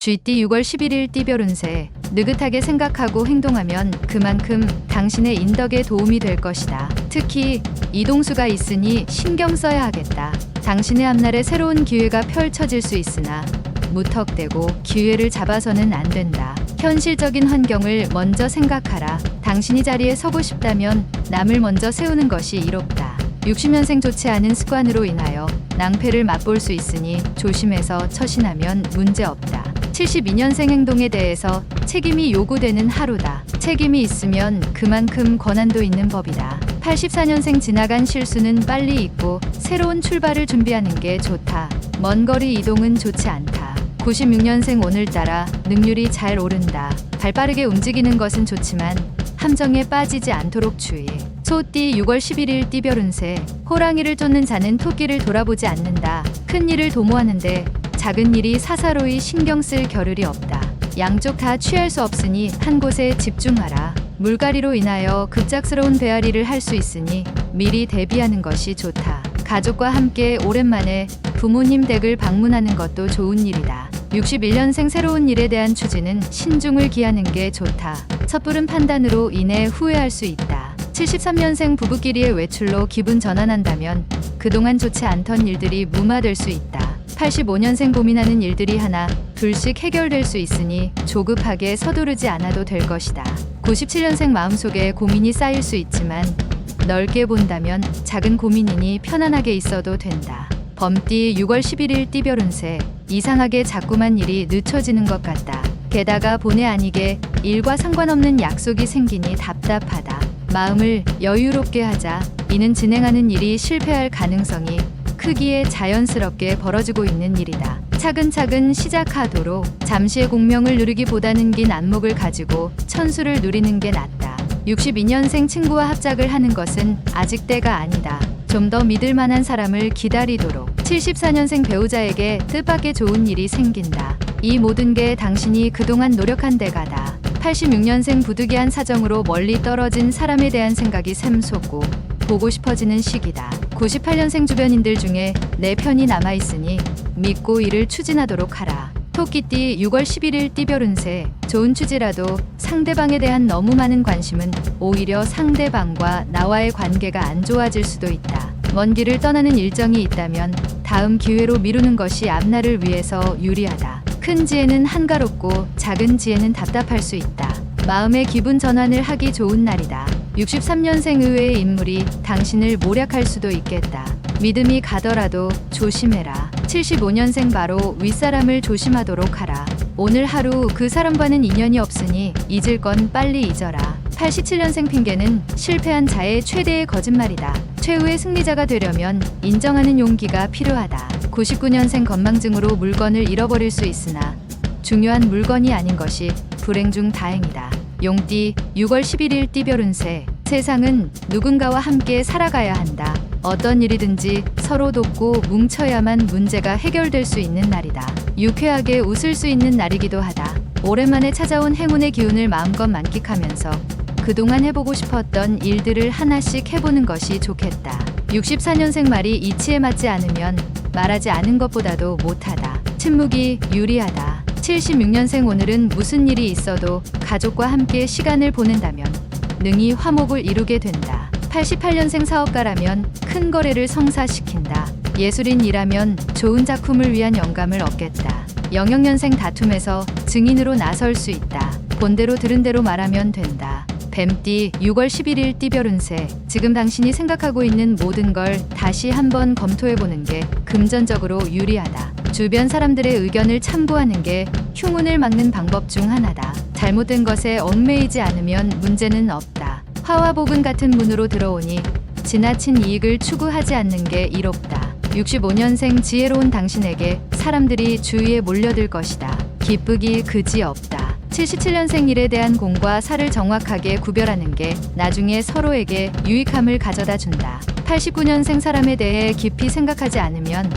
GT 6월 11일 띠별 운세. 느긋하게 생각하고 행동하면 그만큼 당신의 인덕에 도움이 될 것이다. 특히 이동수가 있으니 신경 써야 하겠다. 당신의 앞날에 새로운 기회가 펼쳐질 수 있으나 무턱대고 기회를 잡아서는 안 된다. 현실적인 환경을 먼저 생각하라. 당신이 자리에 서고 싶다면 남을 먼저 세우는 것이 이롭다. 60년생 좋지 않은 습관으로 인하여 낭패를 맛볼 수 있으니 조심해서 처신하면 문제없다. 72년생 행동에 대해서 책임이 요구되는 하루다. 책임이 있으면 그만큼 권한도 있는 법이다. 84년생 지나간 실수는 빨리 잊고 새로운 출발을 준비하는 게 좋다. 먼 거리 이동은 좋지 않다. 96년생 오늘따라 능률이 잘 오른다. 발빠르게 움직이는 것은 좋지만 함정에 빠지지 않도록 주의. 소띠 6월 11일 띠별 운세. 호랑이를 쫓는 자는 토끼를 돌아보지 않는다. 큰 일을 도모하는데 작은 일이 사사로이 신경 쓸 겨를이 없다. 양쪽 다 취할 수 없으니 한 곳에 집중하라. 물갈이로 인하여 급작스러운 배앓이를 할 수 있으니 미리 대비하는 것이 좋다. 가족과 함께 오랜만에 부모님 댁을 방문하는 것도 좋은 일이다. 61년생 새로운 일에 대한 추진은 신중을 기하는 게 좋다. 섣부른 판단으로 인해 후회할 수 있다. 73년생 부부끼리의 외출로 기분 전환한다면 그동안 좋지 않던 일들이 무마될 수 있다. 85년생 고민하는 일들이 하나 둘씩 해결될 수 있으니 조급하게 서두르지 않아도 될 것이다. 97년생 마음속에 고민이 쌓일 수 있지만 넓게 본다면 작은 고민이니 편안하게 있어도 된다. 범띠 6월 11일 띠별 운세. 이상하게 자꾸만 일이 늦춰지는 것 같다. 게다가 본의 아니게 일과 상관없는 약속이 생기니 답답하다. 마음을 여유롭게 하자. 이는 진행하는 일이 실패할 가능성이 크기에 자연스럽게 벌어지고 있는 일이다. 차근차근 시작하도록. 잠시의 공명을 누리기보다는 긴 안목을 가지고 천수를 누리는 게 낫다. 62년생 친구와 합작을 하는 것은 아직 때가 아니다. 좀 더 믿을 만한 사람을 기다리도록. 74년생 배우자에게 뜻밖의 좋은 일이 생긴다. 이 모든 게 당신이 그동안 노력한 대가다. 86년생 부득이한 사정으로 멀리 떨어진 사람에 대한 생각이 샘솟고 보고 싶어지는 시기다. 98년생 주변인들 중에 내 편이 남아있으니 믿고 일을 추진하도록 하라. 토끼띠 6월 11일 띠별 운세. 좋은 취지라도 상대방에 대한 너무 많은 관심은 오히려 상대방과 나와의 관계가 안 좋아질 수도 있다. 먼 길을 떠나는 일정이 있다면 다음 기회로 미루는 것이 앞날을 위해서 유리하다. 큰 지혜는 한가롭고 작은 지혜는 답답할 수 있다. 마음의 기분 전환을 하기 좋은 날이다. 63년생 의외의 인물이 당신을 모략할 수도 있겠다. 믿음이 가더라도 조심해라. 75년생 바로 윗사람을 조심하도록 하라. 오늘 하루 그 사람과는 인연이 없으니 잊을 건 빨리 잊어라. 87년생 핑계는 실패한 자의 최대의 거짓말이다. 최후의 승리자가 되려면 인정하는 용기가 필요하다. 99년생 건망증으로 물건을 잃어버릴 수 있으나 중요한 물건이 아닌 것이 불행 중 다행이다. 용띠 6월 11일 띠별 운세. 세상은 누군가와 함께 살아가야 한다. 어떤 일이든지 서로 돕고 뭉쳐야만 문제가 해결될 수 있는 날이다. 유쾌하게 웃을 수 있는 날이기도 하다. 오랜만에 찾아온 행운의 기운을 마음껏 만끽하면서 그동안 해보고 싶었던 일들을 하나씩 해보는 것이 좋겠다. 64년생 말이 이치에 맞지 않으면 말하지 않은 것보다도 못하다. 침묵이 유리하다. 76년생 오늘은 무슨 일이 있어도 가족과 함께 시간을 보낸다면 능히 화목을 이루게 된다. 88년생 사업가라면 큰 거래를 성사시킨다. 예술인이라면 좋은 작품을 위한 영감을 얻겠다. 00년생 다툼에서 증인으로 나설 수 있다. 본대로 들은 대로 말하면 된다. 뱀띠 6월 11일 띠별 운세. 지금 당신이 생각하고 있는 모든 걸 다시 한번 검토해보는 게 금전적으로 유리하다. 주변 사람들의 의견을 참고하는 게 흉운을 막는 방법 중 하나다. 잘못된 것에 얽매이지 않으면 문제는 없다. 화와 복은 같은 문으로 들어오니 지나친 이익을 추구하지 않는 게 이롭다. 65년생 지혜로운 당신에게 사람들이 주위에 몰려들 것이다. 기쁘기 그지없다. 77년생 일에 대한 공과 사를 정확하게 구별하는 게 나중에 서로에게 유익함을 가져다 준다. 89년생 사람에 대해 깊이 생각하지 않으면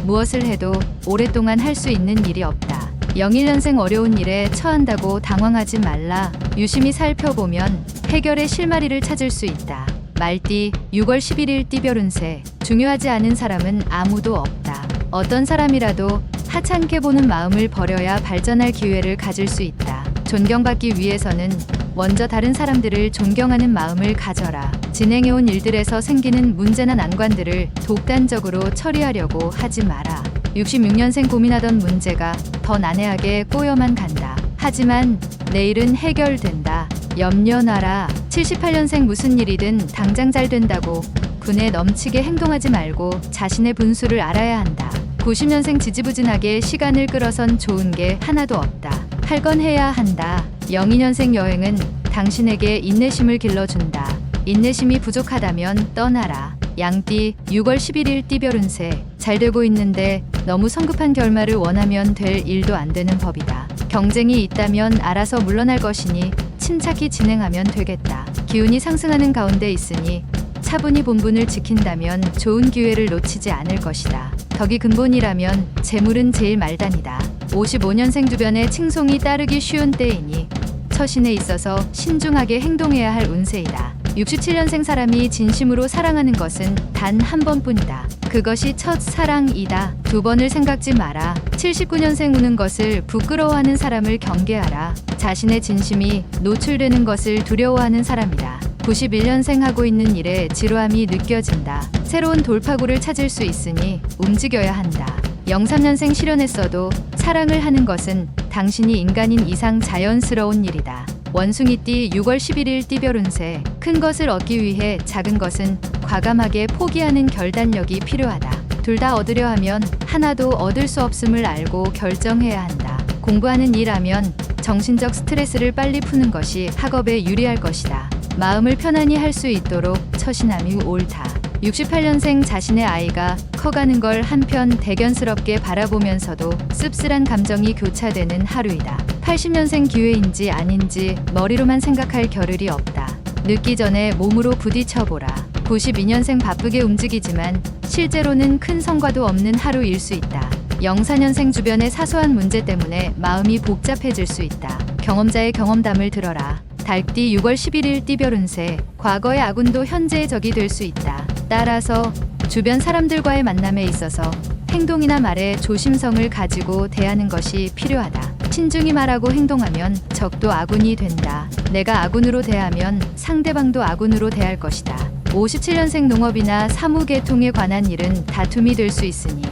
무엇을 해도 오랫동안 할 수 있는 일이 없다. 01년생 어려운 일에 처한다고 당황하지 말라. 유심히 살펴보면 해결의 실마리를 찾을 수 있다. 말띠 6월 11일 띠별 운세. 중요하지 않은 사람은 아무도 없다. 어떤 사람이라도 하찮게 보는 마음을 버려야 발전할 기회를 가질 수 있다. 존경받기 위해서는 먼저 다른 사람들을 존경하는 마음을 가져라. 진행해온 일들에서 생기는 문제나 난관들을 독단적으로 처리하려고 하지 마라. 66년생 고민하던 문제가 더 난해하게 꼬여만 간다. 하지만 내일은 해결된다. 염려 놔라. 78년생 무슨 일이든 당장 잘 된다고 군에 넘치게 행동하지 말고 자신의 분수를 알아야 한다. 90년생 지지부진하게 시간을 끌어선 좋은 게 하나도 없다. 할 건 해야 한다. 02년생 여행은 당신에게 인내심을 길러준다. 인내심이 부족하다면 떠나라. 양띠 6월 11일 띠별 운세. 잘 되고 있는데 너무 성급한 결말을 원하면 될 일도 안 되는 법이다. 경쟁이 있다면 알아서 물러날 것이니 침착히 진행하면 되겠다. 기운이 상승하는 가운데 있으니 차분히 본분을 지킨다면 좋은 기회를 놓치지 않을 것이다. 덕이 근본이라면 재물은 제일 말단이다. 55년생 주변에 칭송이 따르기 쉬운 때이니 처신에 있어서 신중하게 행동해야 할 운세이다. 67년생 사람이 진심으로 사랑하는 것은 단 한 번뿐이다. 그것이 첫 사랑이다. 두 번을 생각지 마라. 79년생 우는 것을 부끄러워하는 사람을 경계하라. 자신의 진심이 노출되는 것을 두려워하는 사람이다. 91년생 하고 있는 일에 지루함이 느껴진다. 새로운 돌파구를 찾을 수 있으니 움직여야 한다. 03년생 실현했어도 사랑을 하는 것은 당신이 인간인 이상 자연스러운 일이다. 원숭이띠 6월 11일 띠별 운세. 큰 것을 얻기 위해 작은 것은 과감하게 포기하는 결단력이 필요하다. 둘 다 얻으려 하면 하나도 얻을 수 없음을 알고 결정해야 한다. 공부하는 일하면 정신적 스트레스를 빨리 푸는 것이 학업에 유리할 것이다. 마음을 편안히 할 수 있도록 처신함이 옳다. 68년생 자신의 아이가 커가는 걸 한편 대견스럽게 바라보면서도 씁쓸한 감정이 교차되는 하루이다. 80년생 기회인지 아닌지 머리로만 생각할 겨를이 없다. 늦기 전에 몸으로 부딪혀보라. 92년생 바쁘게 움직이지만 실제로는 큰 성과도 없는 하루일 수 있다. 04년생 주변의 사소한 문제 때문에 마음이 복잡해질 수 있다. 경험자의 경험담을 들어라. 달띠 6월 11일 띠별 운세. 과거의 아군도 현재의 적이 될 수 있다. 따라서 주변 사람들과의 만남에 있어서 행동이나 말에 조심성을 가지고 대하는 것이 필요하다. 신중히 말하고 행동하면 적도 아군이 된다. 내가 아군으로 대하면 상대방도 아군으로 대할 것이다. 57년생 농업이나 사무계통에 관한 일은 다툼이 될 수 있으니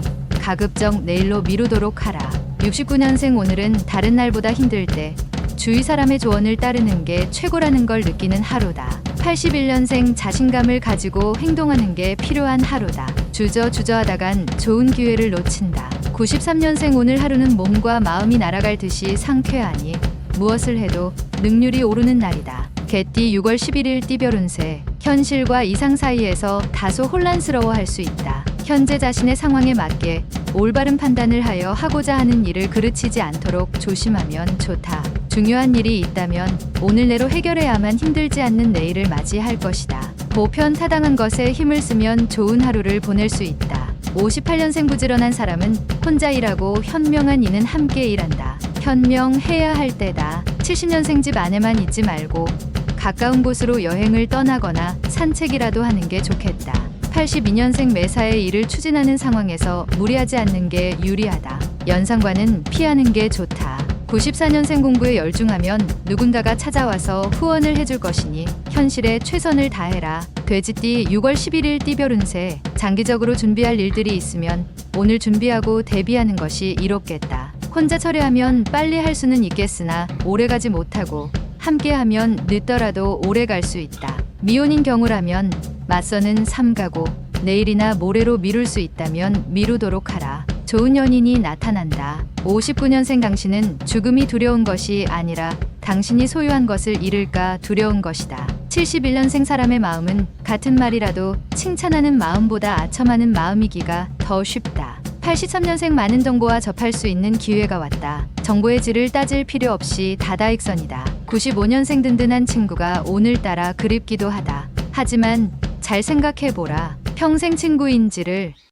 가급적 내일로 미루도록 하라. 69년생 오늘은 다른 날보다 힘들 때 주위 사람의 조언을 따르는 게 최고라는 걸 느끼는 하루다. 81년생 자신감을 가지고 행동하는 게 필요한 하루다. 주저하다간 좋은 기회를 놓친다. 93년생 오늘 하루는 몸과 마음이 날아갈 듯이 상쾌하니 무엇을 해도 능률이 오르는 날이다. 개띠 6월 11일 띠별 운세. 현실과 이상 사이에서 다소 혼란스러워할 수 있다. 현재 자신의 상황에 맞게 올바른 판단을 하여 하고자 하는 일을 그르치지 않도록 조심하면 좋다. 중요한 일이 있다면 오늘 내로 해결해야만 힘들지 않는 내일을 맞이할 것이다. 보편타당한 것에 힘을 쓰면 좋은 하루를 보낼 수 있다. 58년생 부지런한 사람은 혼자 일하고 현명한 이는 함께 일한다. 현명해야 할 때다. 70년생 집 안에만 있지 말고 가까운 곳으로 여행을 떠나거나 산책이라도 하는 게 좋겠다. 82년생 매사의 일을 추진하는 상황에서 무리하지 않는 게 유리하다. 연상과는 피하는 게 좋다. 94년생 공부에 열중하면 누군가가 찾아와서 후원을 해줄 것이니 현실에 최선을 다해라. 돼지띠 6월 11일 띠별 운세. 장기적으로 준비할 일들이 있으면 오늘 준비하고 대비하는 것이 이롭겠다. 혼자 처리하면 빨리 할 수는 있겠으나 오래가지 못하고 함께하면 늦더라도 오래 갈 수 있다. 미혼인 경우라면 맞서는 삼가고 내일이나 모레로 미룰 수 있다면 미루도록 하라. 좋은 연인이 나타난다. 59년생 당신은 죽음이 두려운 것이 아니라 당신이 소유한 것을 잃을까 두려운 것이다. 71년생 사람의 마음은 같은 말이라도 칭찬하는 마음보다 아첨하는 마음이기가 더 쉽다. 83년생 많은 정보와 접할 수 있는 기회가 왔다. 정보의 질을 따질 필요 없이 다다익선이다. 95년생 든든한 친구가 오늘따라 그립기도 하다. 하지만 잘 생각해보라. 평생 친구인지를